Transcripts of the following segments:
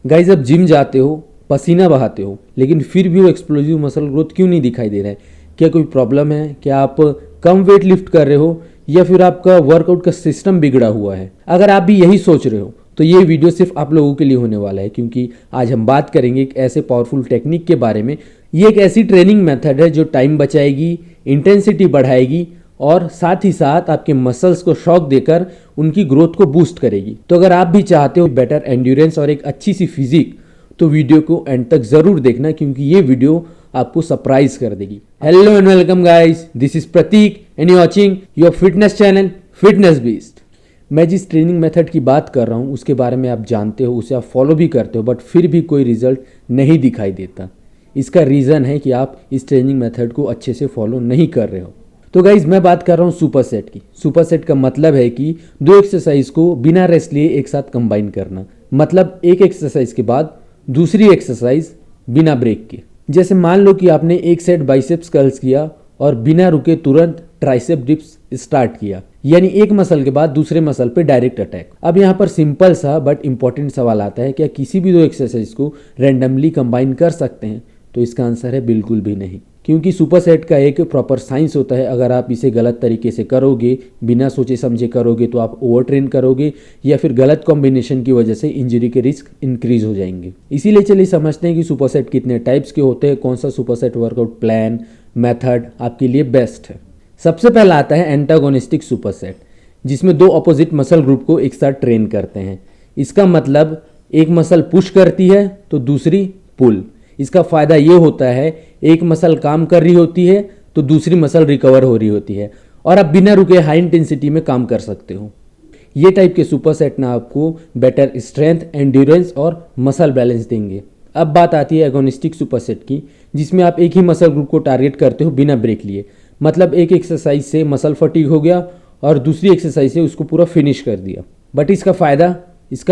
Guys आप gym जाते हो, पसीना बहाते हो, लेकिन फिर भी वो एक्सप्लोजिव मसल ग्रोथ क्यों नहीं दिखाई दे रहा है? क्या कोई प्रॉब्लम है? क्या आप कम वेट लिफ्ट कर रहे हो या फिर आपका वर्कआउट का सिस्टम बिगड़ा हुआ है? अगर आप भी यही सोच रहे हो तो ये वीडियो सिर्फ आप लोगों के लिए होने वाला है, क्योंकि आज हम बात करेंगे एक ऐसे पावरफुल टेक्निक के बारे में। ये एक ऐसी ट्रेनिंग मेथड है जो टाइम बचाएगी, इंटेंसिटी बढ़ाएगी और साथ ही साथ आपके मसल्स को शॉक देकर उनकी ग्रोथ को बूस्ट करेगी। तो अगर आप भी चाहते हो बेटर एंड्योरेंस और एक अच्छी सी फिजिक, तो वीडियो को एंड तक जरूर देखना, क्योंकि ये वीडियो आपको सरप्राइज कर देगी। Hello and welcome guys, this is Pratik and you watching your fitness channel fitness beast. मैं जिस ट्रेनिंग मेथड की बात कर रहा हूँ उसके बारे में आप जानते हो, उसे आप फॉलो भी करते हो, बट फिर भी कोई रिजल्ट नहीं दिखाई देता। इसका रीज़न है कि आप इस ट्रेनिंग मेथड को अच्छे से फॉलो नहीं कर रहे हो। तो गाइज मैं बात कर रहा हूँ सुपर सेट की। सुपर सेट का मतलब है कि दो एक्सरसाइज को बिना रेस्ट लिए एक साथ कंबाइन करना। मतलब एक एक्सरसाइज के बाद दूसरी एक्सरसाइज बिना ब्रेक के। जैसे मान लो कि आपने एक सेट बाइसेप्स कर्ल्स किया और बिना रुके तुरंत ट्राइसेप डिप्स स्टार्ट किया, यानी एक मसल के बाद दूसरे मसल पे डायरेक्ट अटैक। अब यहाँ पर सिंपल सा बट इंपॉर्टेंट सवाल आता है, क्या किसी भी दो एक्सरसाइज को रैंडमली कंबाइन कर सकते हैं? तो इसका आंसर है बिल्कुल भी नहीं, क्योंकि सुपर सेट का एक प्रॉपर साइंस होता है। अगर आप इसे गलत तरीके से करोगे, बिना सोचे समझे करोगे, तो आप ओवर ट्रेन करोगे या फिर गलत कॉम्बिनेशन की वजह से इंजरी के रिस्क इंक्रीज हो जाएंगे। इसीलिए चलिए समझते हैं कि सुपर सेट कितने टाइप्स के होते हैं, कौन सा super set workout plan method आपके लिए बेस्ट है। सबसे पहला आता है एंटागोनिस्टिक सुपर सेट, जिसमें दो अपोजिट मसल ग्रुप को एक साथ ट्रेन करते हैं। इसका मतलब एक मसल पुश करती है तो दूसरी पुल। इसका फ़ायदा ये होता है, एक मसल काम कर रही होती है तो दूसरी मसल रिकवर हो रही होती है और आप बिना रुके हाई इंटेंसिटी में काम कर सकते हो। ये टाइप के सुपर सेट ना आपको बेटर स्ट्रेंथ, एंड्योरेंस और मसल बैलेंस देंगे। अब बात आती है एगोनिस्टिक सुपर सेट की, जिसमें आप एक ही मसल ग्रुप को टारगेट करते हो बिना ब्रेक लिए। मतलब एक एक्सरसाइज से मसल फटीग हो गया और दूसरी एक्सरसाइज से उसको पूरा फिनिश कर दिया। बट इसका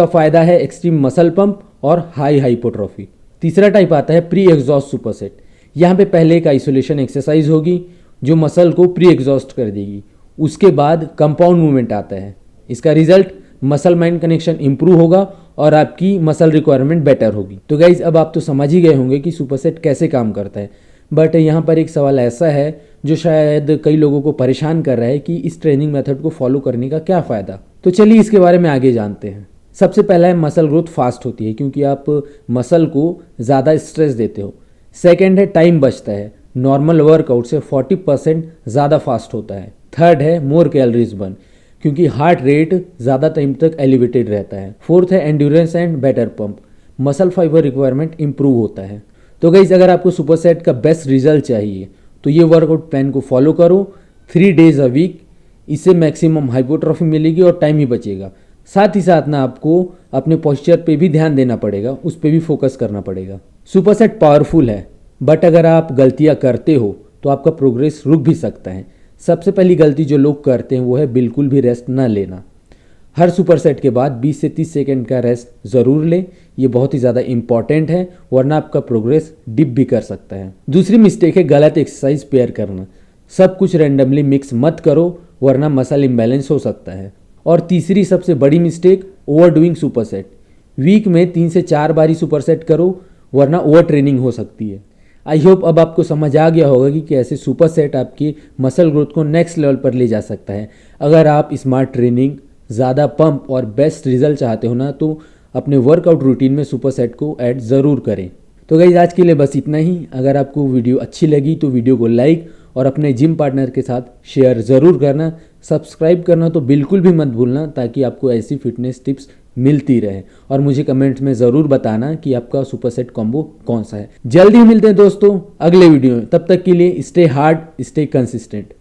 फ़ायदा है एक्सट्रीम मसल पंप और हाई हाइपोट्रोफी। तीसरा टाइप आता है प्री एग्जॉस्ट सुपर सेट। यहाँ पे पहले एक आइसोलेशन एक्सरसाइज होगी जो मसल को प्री एग्जॉस्ट कर देगी। उसके बाद कंपाउंड मूवमेंट आता है। इसका result muscle mind connection improve होगा और आपकी मसल रिक्वायरमेंट बेटर होगी। तो गाइज अब आप तो समझ ही गए होंगे कि सुपर सेट कैसे काम करता है। बट यहाँ पर एक सवाल ऐसा है जो शायद कई लोगों को परेशान कर रहा है कि इस ट्रेनिंग मेथड को फॉलो करने का क्या फ़ायदा। तो चलिए इसके बारे में आगे जानते हैं। सबसे पहला है मसल ग्रोथ फास्ट होती है, क्योंकि आप मसल को ज़्यादा स्ट्रेस देते हो। सेकेंड है टाइम बचता है, नॉर्मल वर्कआउट से 40% ज़्यादा फास्ट होता है। थर्ड है मोर कैलोरीज बर्न, क्योंकि हार्ट रेट ज़्यादा टाइम तक एलिवेटेड रहता है। फोर्थ है endurance and better pump, muscle fibre requirement improve होता है। तो गाइस अगर आपको सुपर सेट का बेस्ट रिजल्ट चाहिए तो ये वर्कआउट प्लान को फॉलो करो 3 डेज अ वीक। इससे मैक्सिमम हाइपोट्रोफी मिलेगी और टाइम ही बचेगा। साथ ही साथ ना आपको अपने पोस्चर पे भी ध्यान देना पड़ेगा, उस पर भी फोकस करना पड़ेगा। सुपर सेट पावरफुल है, बट अगर आप गलतियां करते हो तो आपका प्रोग्रेस रुक भी सकता है। सबसे पहली गलती जो लोग करते हैं वो है बिल्कुल भी रेस्ट ना लेना। हर सुपर सेट के बाद 20 से 30 सेकंड का रेस्ट ज़रूर ले, ये बहुत ही ज़्यादा इंपॉर्टेंट है, वरना आपका प्रोग्रेस डिप भी कर सकता है। दूसरी मिस्टेक है गलत एक्सरसाइज पेयर करना। सब कुछ रैंडमली मिक्स मत करो, वरना मसल इम्बैलेंस हो सकता है। और तीसरी सबसे बड़ी मिस्टेक ओवरडूइंग सुपर सेट। वीक में 3 से 4 बार ही सुपर सेट करो, वरना ओवर ट्रेनिंग हो सकती है। आई होप अब आपको समझ आ गया होगा कि कैसे सुपर सेट आपकी मसल ग्रोथ को नेक्स्ट लेवल पर ले जा सकता है। अगर आप स्मार्ट ट्रेनिंग, ज़्यादा पंप और बेस्ट रिजल्ट चाहते हो ना, तो अपने वर्कआउट रूटीन में सुपर सेट को ऐड ज़रूर करें। तो गाइस आज के लिए बस इतना ही। अगर आपको वीडियो अच्छी लगी तो वीडियो को लाइक और अपने जिम पार्टनर के साथ शेयर ज़रूर करना। सब्सक्राइब करना तो बिल्कुल भी मत भूलना, ताकि आपको ऐसी फिटनेस टिप्स मिलती रहे। और मुझे कमेंट्स में ज़रूर बताना कि आपका सुपर सेट कॉम्बो कौन सा है। जल्दी मिलते हैं दोस्तों अगले वीडियो में। तब तक के लिए स्टे हार्ड, स्टे कंसिस्टेंट।